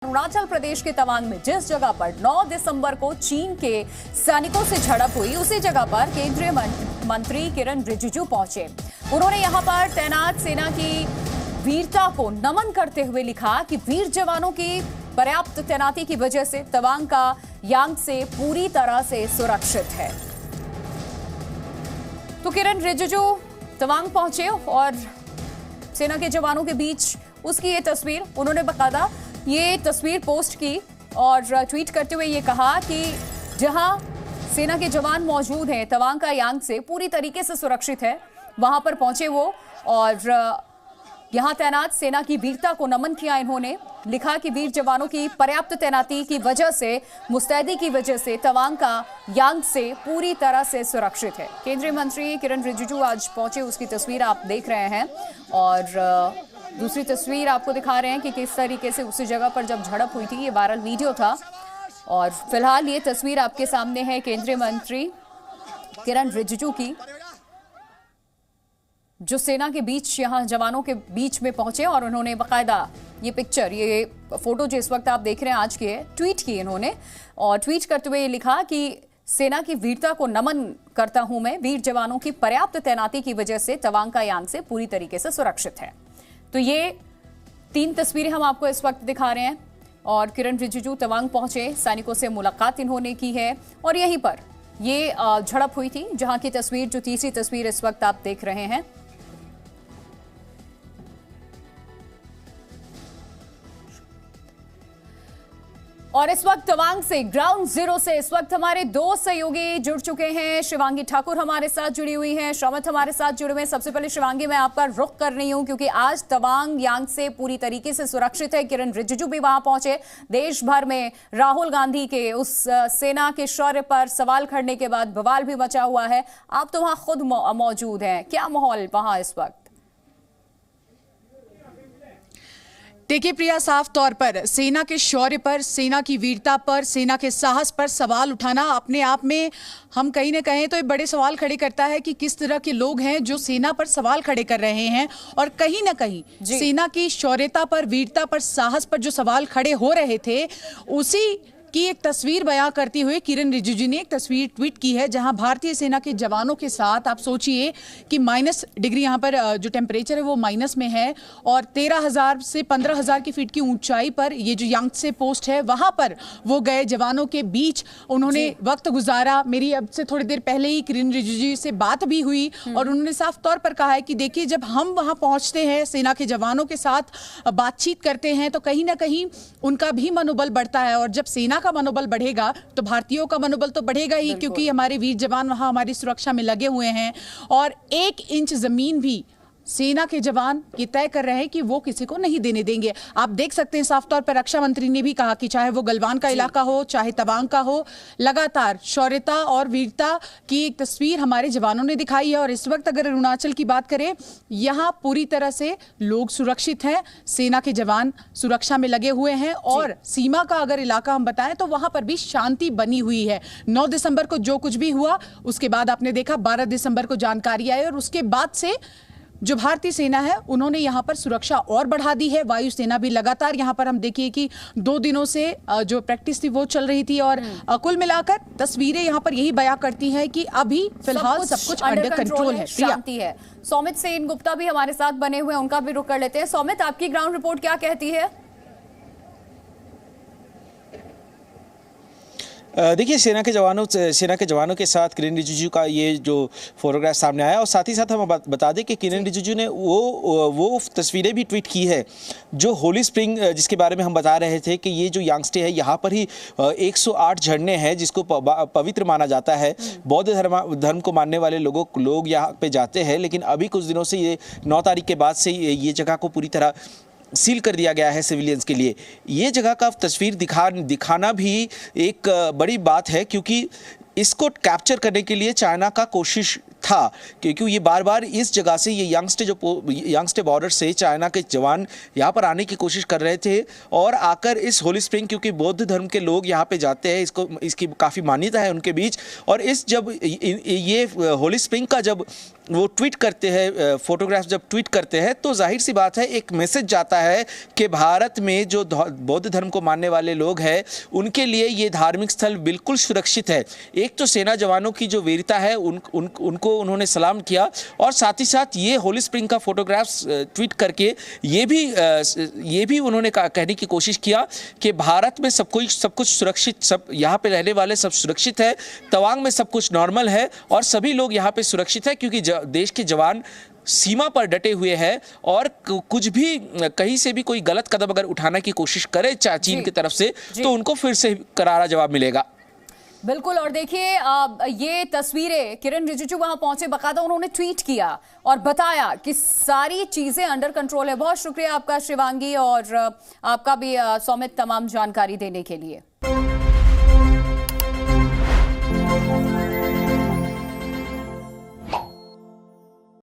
अरुणाचल प्रदेश के तवांग में जिस जगह पर 9 दिसंबर को चीन के सैनिकों से झड़प हुई, उसी जगह पर केंद्रीय मंत्री किरण रिजिजू पहुंचे। उन्होंने यहां पर तैनात सेना की वीरता को नमन करते हुए लिखा कि वीर जवानों की पर्याप्त तैनाती की वजह से तवांग का यांगत्से पूरी तरह से सुरक्षित है। तो किरण रिजिजू तवांग पहुंचे और सेना के जवानों के बीच उसकी ये तस्वीर, उन्होंने बकायदा ये तस्वीर पोस्ट की और ट्वीट करते हुए ये कहा कि जहां सेना के जवान मौजूद हैं, तवांग का यांगत्से पूरी तरीके से सुरक्षित है। वहां पर पहुंचे वो और यहां तैनात सेना की वीरता को नमन किया। इन्होंने लिखा कि वीर जवानों की पर्याप्त तैनाती की वजह से, मुस्तैदी की वजह से तवांग का यांगत्से पूरी तरह से सुरक्षित है। केंद्रीय मंत्री किरण रिजिजू आज पहुंचे, उसकी तस्वीर आप देख रहे हैं और दूसरी तस्वीर आपको दिखा रहे हैं कि किस तरीके से उसी जगह पर जब झड़प हुई थी, ये वायरल वीडियो था। और फिलहाल ये तस्वीर आपके सामने है केंद्रीय मंत्री किरण रिजिजू की, जो सेना के बीच, यहां जवानों के बीच में पहुंचे और उन्होंने बाकायदा ये पिक्चर, ये फोटो जो इस वक्त आप देख रहे हैं आज की, ट्वीट की इन्होंने और ट्वीट करते हुए लिखा कि सेना की वीरता को नमन करता हूं मैं, वीर जवानों की पर्याप्त तैनाती की वजह से तवांग का यांगत्से पूरी तरीके से सुरक्षित है। तो ये 3 तस्वीरें हम आपको इस वक्त दिखा रहे हैं और किरण रिजिजू तवांग पहुंचे, सैनिकों से मुलाकात इन्होंने की है और यहीं पर ये झड़प हुई थी, जहां की तस्वीर, जो तीसरी तस्वीर इस वक्त आप देख रहे हैं। और इस वक्त तवांग से, ग्राउंड जीरो से इस वक्त हमारे 2 सहयोगी जुड़ चुके हैं। शिवांगी ठाकुर हमारे साथ जुड़ी हुई हैं, श्रमित हमारे साथ जुड़े हुए हैं। सबसे पहले शिवांगी, मैं आपका रुख कर रही हूं क्योंकि आज तवांग यांगत्से पूरी तरीके से सुरक्षित है। किरण रिजिजू भी वहां पहुंचे। देश भर में राहुल गांधी के उस सेना के शौर्य पर सवाल खड़ने के बाद बवाल भी मचा हुआ है। आप तो वहां खुद मौजूद हैं, क्या माहौल वहां इस वक्त? देखिए प्रिया, साफ तौर पर सेना के शौर्य पर, सेना की वीरता पर, सेना के साहस पर सवाल उठाना अपने आप में, हम कहीं ना कहें तो ये बड़े सवाल खड़े करता है कि किस तरह के लोग हैं जो सेना पर सवाल खड़े कर रहे हैं। और कहीं ना कहीं सेना की शौर्यता पर, वीरता पर, साहस पर जो सवाल खड़े हो रहे थे, उसी की एक तस्वीर बयां करती हुए किरण रिजिजू ने एक तस्वीर ट्वीट की है, जहां भारतीय सेना के जवानों के साथ, आप सोचिए कि माइनस डिग्री यहां पर जो टेम्परेचर है वो माइनस में है और 13,000 से 15,000 की फीट की ऊंचाई पर ये जो यांगत्से पोस्ट है, वहां पर वो गए, जवानों के बीच उन्होंने वक्त गुजारा। मेरी अब से थोड़ी देर पहले ही किरण रिजिजू से बात भी हुई और उन्होंने साफ तौर पर कहा है कि देखिए, जब हम वहां पहुंचते हैं, सेना के जवानों के साथ बातचीत करते हैं, तो कहीं ना कहीं उनका भी मनोबल बढ़ता है और जब सेना का मनोबल बढ़ेगा तो भारतीयों का मनोबल तो बढ़ेगा ही, क्योंकि हमारे वीर जवान वहां हमारी सुरक्षा में लगे हुए हैं और 1 इंच जमीन भी सेना के जवान ये तय कर रहे हैं कि वो किसी को नहीं देने देंगे। आप देख सकते हैं साफ तौर पर रक्षा मंत्री ने भी कहा कि चाहे वो गलवान का इलाका हो, चाहे तवांग का हो, लगातार शौर्यता और वीरता की एक तस्वीर हमारे जवानों ने दिखाई है। और इस वक्त अगर अरुणाचल की बात करें, यहाँ पूरी तरह से लोग सुरक्षित हैं, सेना के जवान सुरक्षा में लगे हुए हैं और सीमा का अगर इलाका हम बताएं तो वहां पर भी शांति बनी हुई है। 9 दिसंबर को जो कुछ भी हुआ, उसके बाद आपने देखा 12 दिसंबर को जानकारी आई और उसके बाद से जो भारतीय सेना है उन्होंने यहां पर सुरक्षा और बढ़ा दी है। वायुसेना भी लगातार यहां पर, हम देखिए कि 2 दिनों से जो प्रैक्टिस थी वो चल रही थी और कुल मिलाकर तस्वीरें यहां पर यही बयां करती हैं कि अभी फिलहाल सब कुछ अंडर कंट्रोल है, शांति है। सौमित सेन गुप्ता भी हमारे साथ बने हुए हैं, उनका भी रुख कर लेते हैं। सौमित, आपकी ग्राउंड रिपोर्ट क्या कहती है? देखिए, सेना के जवानों के साथ किरण रिजिजू का ये जो फोटोग्राफ सामने आया और साथ ही साथ हम बता दें कि किरण रिजिजू ने वो तस्वीरें भी ट्वीट की है जो होली स्प्रिंग, जिसके बारे में हम बता रहे थे कि ये जो यांगत्से है, यहाँ पर ही 108 झरने हैं जिसको पवित्र माना जाता है। बौद्ध धर्म को मानने वाले लोग यहाँ पे जाते हैं, लेकिन अभी कुछ दिनों से, ये 9 तारीख के बाद से ये जगह को पूरी तरह सील कर दिया गया है सिविलियंस के लिए। ये जगह का तस्वीर दिखाना भी एक बड़ी बात है, क्योंकि इसको कैप्चर करने के लिए चाइना का कोशिश था, क्योंकि ये बार बार इस जगह से, ये यांगत्से बॉर्डर से चाइना के जवान यहाँ पर आने की कोशिश कर रहे थे और आकर इस होली स्प्रिंग, क्योंकि बौद्ध धर्म के लोग यहाँ पे जाते हैं, इसकी काफ़ी मान्यता है उनके बीच। और ये होली स्प्रिंग का जब वो ट्वीट करते हैं, फोटोग्राफ्स जब ट्वीट करते हैं तो जाहिर सी बात है एक मैसेज जाता है कि भारत में जो बौद्ध धर्म को मानने वाले लोग हैं उनके लिए ये धार्मिक स्थल बिल्कुल सुरक्षित है। एक तो सेना जवानों की जो वीरता है उनको उन्होंने सलाम किया और साथ ही साथ ये होली स्प्रिंग का फोटोग्राफ्स ट्वीट करके ये भी उन्होंने कहने की कोशिश किया कि भारत में सब कुछ सुरक्षित, सब यहाँ पे रहने वाले सब सुरक्षित है, तवांग में सब कुछ नॉर्मल है और सभी लोग यहाँ पे सुरक्षित है क्योंकि देश के जवान सीमा पर डटे हुए हैं और कुछ भी कहीं से भी कोई गलत कदम अगर उठाने की कोशिश करे चीन की तरफ से तो उनको फिर से करारा जवाब मिलेगा। बिल्कुल। और देखिए ये तस्वीरें किरण रिजिजू वहां पहुंचे, बकायदा उन्होंने ट्वीट किया और बताया कि सारी चीजें अंडर कंट्रोल है। बहुत शुक्रिया आपका शिवांगी और आपका भी सौमित तमाम जानकारी देने के लिए।